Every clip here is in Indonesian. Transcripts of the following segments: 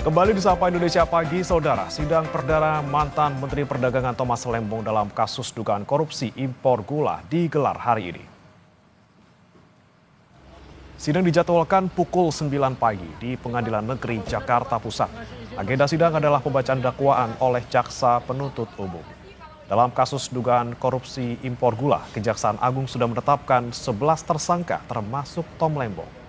Kembali di Sapa Indonesia Pagi, Saudara. Sidang perdana mantan Menteri Perdagangan Thomas Lembong dalam kasus dugaan korupsi impor gula digelar hari ini. Sidang dijadwalkan pukul 9 pagi di Pengadilan Negeri Jakarta Pusat. Agenda sidang adalah pembacaan dakwaan oleh jaksa penuntut umum. Dalam kasus dugaan korupsi impor gula, Kejaksaan Agung sudah menetapkan 11 tersangka termasuk Tom Lembong.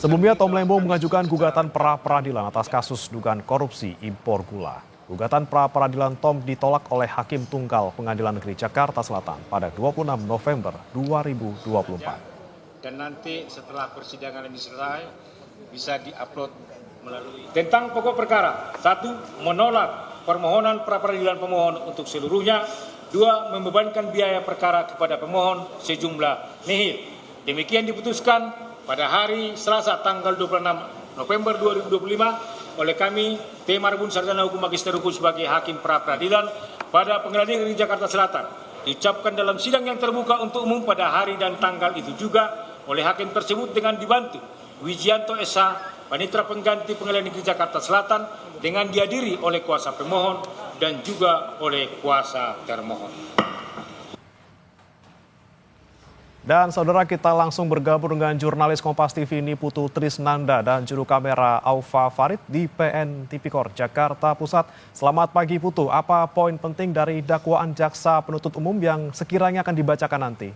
Sebelumnya Tom Lembong mengajukan gugatan pra-peradilan atas kasus dugaan korupsi impor gula. Gugatan pra-peradilan Tom ditolak oleh Hakim Tunggal Pengadilan Negeri Jakarta Selatan pada 26 November 2024. Dan nanti setelah persidangan ini selesai bisa diupload melalui tentang pokok perkara. 1. Menolak permohonan pra-peradilan pemohon untuk seluruhnya. 2. Membebankan biaya perkara kepada pemohon sejumlah nihil. Demikian diputuskan pada hari Selasa tanggal 26 November 2025 oleh kami, T. Marbun Sarjana Hukum Magister Hukum sebagai Hakim pra-peradilan pada Pengadilan Negeri Jakarta Selatan. Diucapkan dalam sidang yang terbuka untuk umum pada hari dan tanggal itu juga oleh hakim tersebut dengan dibantu Wijianto S.A. Panitera Pengganti Pengadilan Negeri Jakarta Selatan dengan dihadiri oleh kuasa pemohon dan juga oleh kuasa termohon. Dan saudara, kita langsung bergabung dengan jurnalis Kompas TV Niputu Trisnanda dan juru kamera Aufa Farid di PN Tipikor Jakarta Pusat. Selamat pagi Putu, apa poin penting dari dakwaan jaksa penuntut umum yang sekiranya akan dibacakan nanti?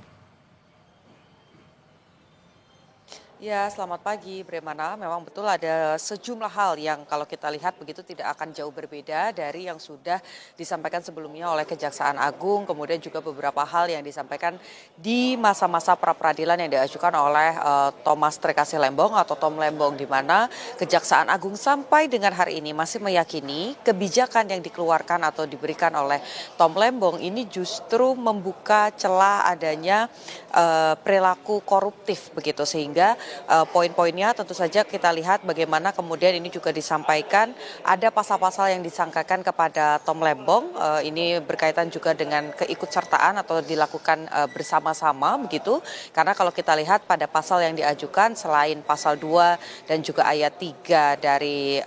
Ya, selamat pagi Bremana. Memang betul ada sejumlah hal yang kalau kita lihat begitu tidak akan jauh berbeda dari yang sudah disampaikan sebelumnya oleh Kejaksaan Agung, kemudian juga beberapa hal yang disampaikan di masa-masa pra-peradilan yang diajukan oleh Thomas Trekasih Lembong atau Tom Lembong, di mana Kejaksaan Agung sampai dengan hari ini masih meyakini kebijakan yang dikeluarkan atau diberikan oleh Tom Lembong ini justru membuka celah adanya perilaku koruptif begitu, sehingga poin-poinnya tentu saja kita lihat bagaimana kemudian ini juga disampaikan ada pasal-pasal yang disangkakan kepada Tom Lembong. Ini berkaitan juga dengan keikutsertaan atau dilakukan bersama-sama begitu, karena kalau kita lihat pada pasal yang diajukan selain pasal 2 dan juga ayat 3 dari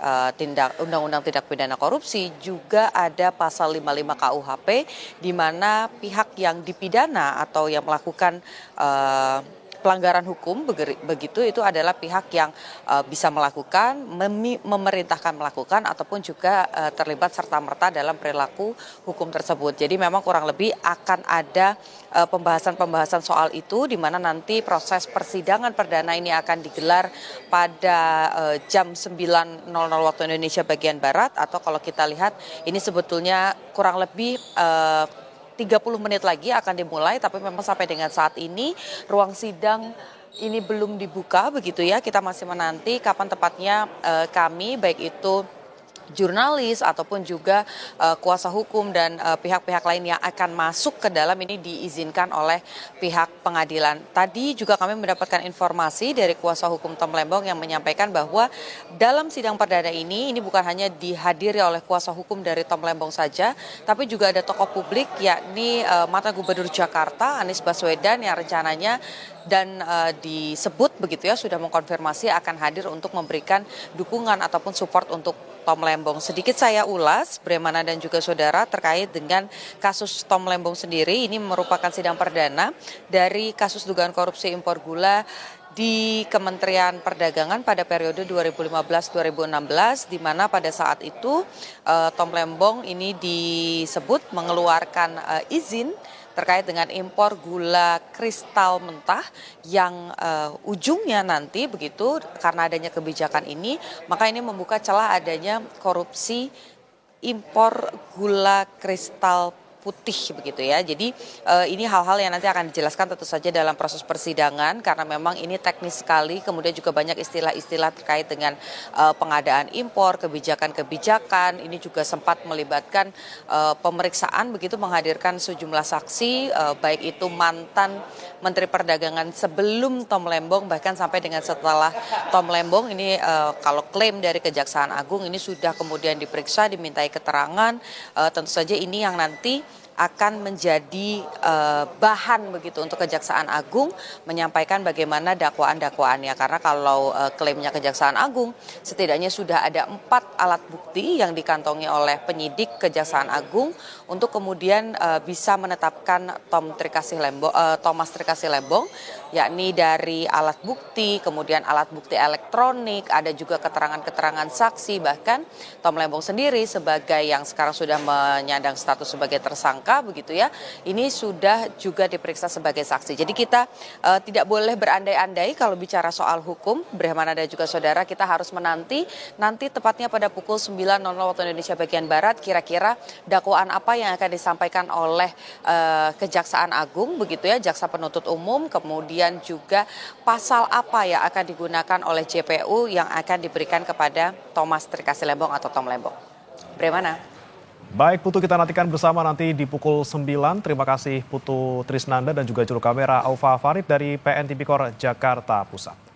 Undang-Undang Tindak Pidana Korupsi, juga ada pasal 55 KUHP di mana pihak yang dipidana atau yang melakukan pelanggaran hukum begitu itu adalah pihak yang bisa melakukan, memerintahkan melakukan ataupun juga terlibat serta-merta dalam perilaku hukum tersebut. Jadi memang kurang lebih akan ada pembahasan-pembahasan soal itu, di mana nanti proses persidangan perdana ini akan digelar pada jam 9.00 waktu Indonesia bagian Barat, atau kalau kita lihat ini sebetulnya kurang lebih 30 menit lagi akan dimulai, tapi memang sampai dengan saat ini ruang sidang ini belum dibuka begitu ya. Kita masih menanti kapan tepatnya kami baik itu jurnalis ataupun juga kuasa hukum dan pihak-pihak lain yang akan masuk ke dalam ini diizinkan oleh pihak pengadilan. Tadi juga kami mendapatkan informasi dari kuasa hukum Tom Lembong yang menyampaikan bahwa dalam sidang perdana ini bukan hanya dihadiri oleh kuasa hukum dari Tom Lembong saja, tapi juga ada tokoh publik yakni mantan Gubernur Jakarta Anies Baswedan yang rencananya dan disebut begitu ya sudah mengkonfirmasi akan hadir untuk memberikan dukungan ataupun support untuk Tom Lembong. Sedikit saya ulas, Bremana dan juga saudara, terkait dengan kasus Tom Lembong sendiri. Ini merupakan sidang perdana dari kasus dugaan korupsi impor gula di Kementerian Perdagangan pada periode 2015-2016, di mana pada saat itu Tom Lembong ini disebut mengeluarkan izin terkait dengan impor gula kristal mentah yang ujungnya nanti begitu karena adanya kebijakan ini, maka ini membuka celah adanya korupsi impor gula kristal putih begitu ya. Jadi ini hal-hal yang nanti akan dijelaskan tentu saja dalam proses persidangan, karena memang ini teknis sekali, kemudian juga banyak istilah-istilah terkait dengan pengadaan impor, kebijakan-kebijakan. Ini juga sempat melibatkan pemeriksaan begitu, menghadirkan sejumlah saksi baik itu mantan Menteri Perdagangan sebelum Tom Lembong, bahkan sampai dengan setelah Tom Lembong. Ini kalau klaim dari Kejaksaan Agung ini sudah kemudian diperiksa, dimintai keterangan. Tentu saja ini yang nanti akan menjadi bahan begitu untuk Kejaksaan Agung menyampaikan bagaimana dakwaan-dakwaannya. Karena kalau klaimnya Kejaksaan Agung, setidaknya sudah ada 4 alat bukti yang dikantongi oleh penyidik Kejaksaan Agung untuk kemudian bisa menetapkan Thomas Trikasih Lembong, yakni dari alat bukti, kemudian alat bukti elektronik, ada juga keterangan-keterangan saksi, bahkan Tom Lembong sendiri sebagai yang sekarang sudah menyandang status sebagai tersangka begitu ya, ini sudah juga diperiksa sebagai saksi. Jadi kita tidak boleh berandai-andai kalau bicara soal hukum, Brahmana dan juga saudara, kita harus menanti nanti tepatnya pada pukul 9.00 waktu Indonesia bagian Barat, kira-kira dakwaan apa yang akan disampaikan oleh Kejaksaan Agung begitu ya, jaksa penuntut umum, kemudian juga pasal apa yang akan digunakan oleh JPU yang akan diberikan kepada Thomas Trikasih Lembong atau Tom Lembong. Bagaimana? Baik Putu, kita nantikan bersama nanti di pukul 9. Terima kasih Putu Trisnanda dan juga juru kamera Aufa Farid dari PN Tipikor Jakarta Pusat.